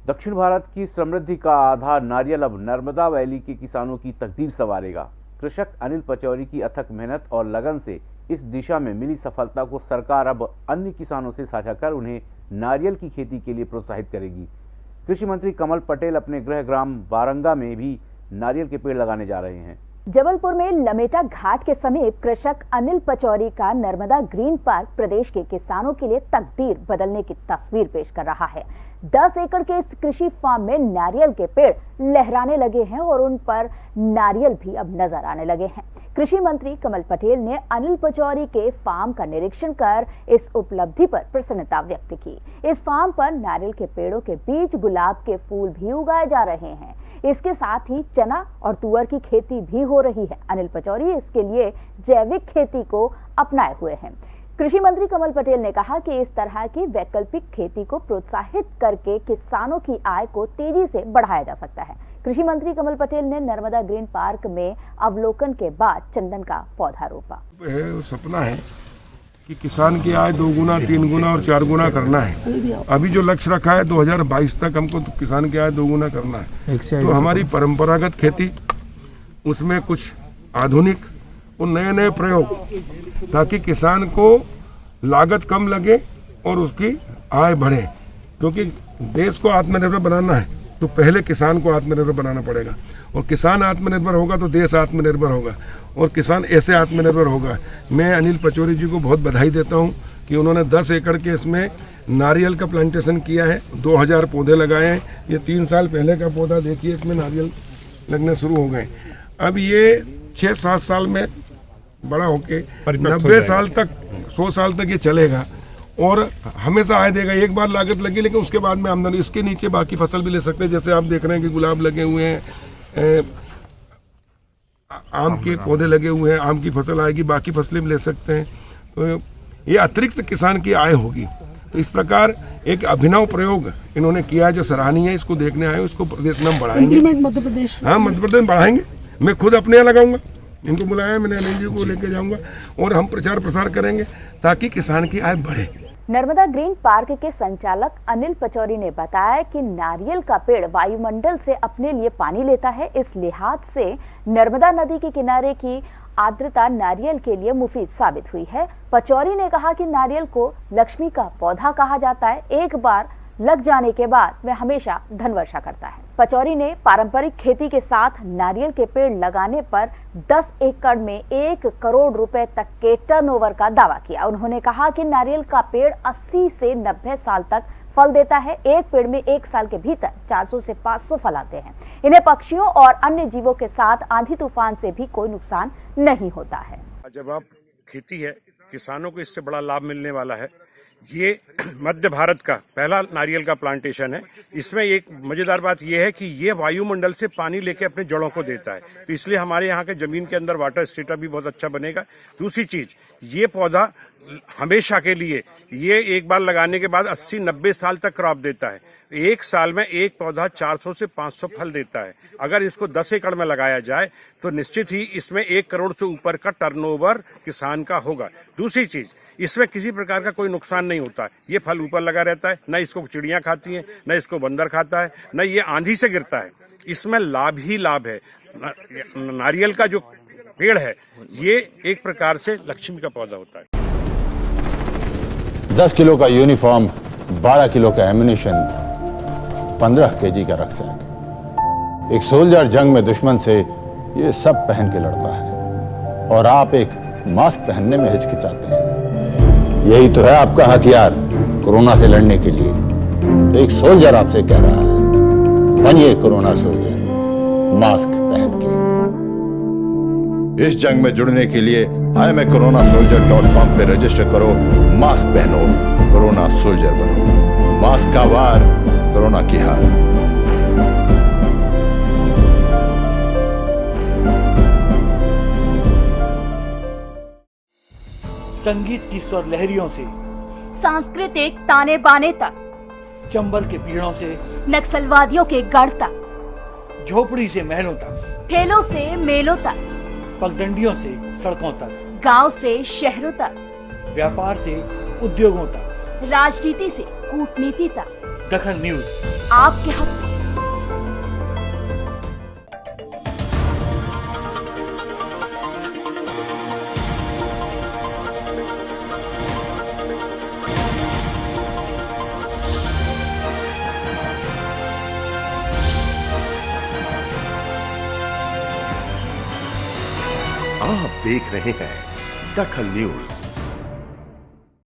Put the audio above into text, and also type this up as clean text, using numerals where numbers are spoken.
दक्षिण भारत की समृद्धि का आधार नारियल अब नर्मदा वैली के किसानों की तकदीर संवारेगा। कृषक अनिल पचौरी की अथक मेहनत और लगन से इस दिशा में मिली सफलता को सरकार अब अन्य किसानों से साझा कर उन्हें नारियल की खेती के लिए प्रोत्साहित करेगी। कृषि मंत्री कमल पटेल अपने गृह ग्राम वारंगा में भी नारियल के पेड़ लगाने जा रहे हैं। जबलपुर में लमेटा घाट के समीप कृषक अनिल पचौरी का नर्मदा ग्रीन पार्क प्रदेश के किसानों के लिए तकदीर बदलने की तस्वीर पेश कर रहा है। 10 एकड़ के इस कृषि फार्म में नारियल के पेड़ लहराने लगे हैं और उन पर नारियल भी अब नजर आने लगे हैं। कृषि मंत्री कमल पटेल ने अनिल पचौरी के फार्म का निरीक्षण कर इस उपलब्धि पर प्रसन्नता व्यक्त की। इस फार्म पर नारियल के पेड़ों के बीच गुलाब के फूल भी उगाए जा रहे हैं। इसके साथ ही चना और तुअर की खेती भी हो रही है। अनिल पचौरी इसके लिए जैविक खेती को अपनाए हुए हैं। कृषि मंत्री कमल पटेल ने कहा कि इस तरह की वैकल्पिक खेती को प्रोत्साहित करके किसानों की आय को तेजी से बढ़ाया जा सकता है। कृषि मंत्री कमल पटेल ने नर्मदा ग्रीन पार्क में अवलोकन के बाद चंदन का पौधा रोपा। सपना है कि किसान की आय 2 गुना, 3 गुना और 4 गुना करना है। अभी जो लक्ष्य रखा है 2022 तक हमको तो किसान की आय 2 गुना करना है। तो हमारी परंपरागत खेती, उसमें कुछ आधुनिक और नए नए प्रयोग, ताकि किसान को लागत कम लगे और उसकी आय बढ़े। क्योंकि देश को आत्मनिर्भर बनाना है तो पहले किसान को आत्मनिर्भर बनाना पड़ेगा, और किसान आत्मनिर्भर होगा तो देश आत्मनिर्भर होगा, और किसान ऐसे आत्मनिर्भर होगा। मैं अनिल पचौरी जी को बहुत बधाई देता हूं कि उन्होंने 10 एकड़ के इसमें नारियल का प्लांटेशन किया है। 2000 पौधे लगाए हैं। ये 3 साल पहले का पौधा देखिए, इसमें नारियल लगने शुरू हो गए। अब ये 6-7 साल में बड़ा होके 90 साल तक, 100 साल तक ये चलेगा और हमेशा आय देगा। एक बार लागत लगी, लेकिन उसके बाद में आमदनी। इसके नीचे बाकी फसल भी ले सकते हैं। जैसे आप देख रहे हैं कि गुलाब लगे हुए हैं, आम के पौधे लगे हुए हैं, आम की फसल आएगी, बाकी फसलें भी ले सकते हैं। तो ये अतिरिक्त किसान की आय होगी। तो इस प्रकार एक अभिनव प्रयोग इन्होंने किया है जो सराहनीय है। इसको देखने आए, इसको प्रदेश में हम बढ़ाएंगे। मध्य प्रदेश, हाँ, मध्य प्रदेश में बढ़ाएंगे। मैं खुद अपने यहाँ लगाऊंगा, इनको बुलाया मैंने, अनिल जी को लेके जाऊंगा और हम प्रचार प्रसार करेंगे ताकि किसान की आय बढ़े। नर्मदा ग्रीन पार्क के संचालक अनिल पचौरी ने बताया कि नारियल का पेड़ वायुमंडल से अपने लिए पानी लेता है। इस लिहाज से नर्मदा नदी के किनारे की आर्द्रता नारियल के लिए मुफीद साबित हुई है। पचौरी ने कहा कि नारियल को लक्ष्मी का पौधा कहा जाता है। एक बार लग जाने के बाद वह हमेशा धन वर्षा करता है। पचौरी ने पारंपरिक खेती के साथ नारियल के पेड़ लगाने पर 10 एकड़ में 1 करोड़ रुपए तक के टर्नओवर का दावा किया। उन्होंने कहा कि नारियल का पेड़ 80 से 90 साल तक फल देता है। एक पेड़ में 1 साल के भीतर 400 से 500 फल आते हैं। इन्हें पक्षियों और अन्य जीवों के साथ आंधी तूफान से भी कोई नुकसान नहीं होता है। जब आप खेती है, किसानों को इससे बड़ा लाभ मिलने वाला है। ये मध्य भारत का पहला नारियल का प्लांटेशन है। इसमें एक मजेदार बात यह है कि ये वायुमंडल से पानी लेके अपने जड़ों को देता है, तो इसलिए हमारे यहाँ के जमीन के अंदर वाटर स्टेटा भी बहुत अच्छा बनेगा। दूसरी चीज, ये पौधा हमेशा के लिए, ये एक बार लगाने के बाद 80-90 साल तक क्रॉप देता है। एक साल में एक पौधा 400 से 500 फल देता है। अगर इसको 10 एकड़ में लगाया जाए तो निश्चित ही इसमें 1 करोड़ से ऊपर का टर्नओवर किसान का होगा। दूसरी चीज, इसमें किसी प्रकार का कोई नुकसान नहीं होता है। ये फल ऊपर लगा रहता है, न इसको चिड़ियां खाती हैं, न इसको बंदर खाता है, न ये आंधी से गिरता है। इसमें लाभ ही लाभ है। नारियल का जो पेड़ है ये एक प्रकार से लक्ष्मी का पौधा होता है। 10 किलो का यूनिफॉर्म, 12 किलो का एम्युनिशन, 15 केजी का रक्सैक। एक सोल्जर जंग में दुश्मन से ये सब पहन के लड़ता है, और आप एक मास्क पहनने में हिचकिचाते हैं। यही तो है आपका हथियार कोरोना से लड़ने के लिए। एक सोल्जर आपसे कह रहा है, बनिए कोरोना सोल्जर, मास्क पहन के। इस जंग में जुड़ने के लिए IamACoronaSoldier.com पे रजिस्टर करो। मास्क पहनो, कोरोना सोल्जर बनो। मास्क का वार, कोरोना की हार। संगीत की स्वर लहरियों से सांस्कृतिक ताने बाने तक, चंबल के पीड़ों से नक्सलवादियों के गढ़ तक, झोपड़ी से महलों तक, ठेलों से मेलों तक, पगडंडियों से सड़कों तक, गांव से शहरों तक, व्यापार से उद्योगों तक, राजनीति से कूटनीति तक, दखल न्यूज आपके हक में। आप देख रहे हैं दखल न्यूज।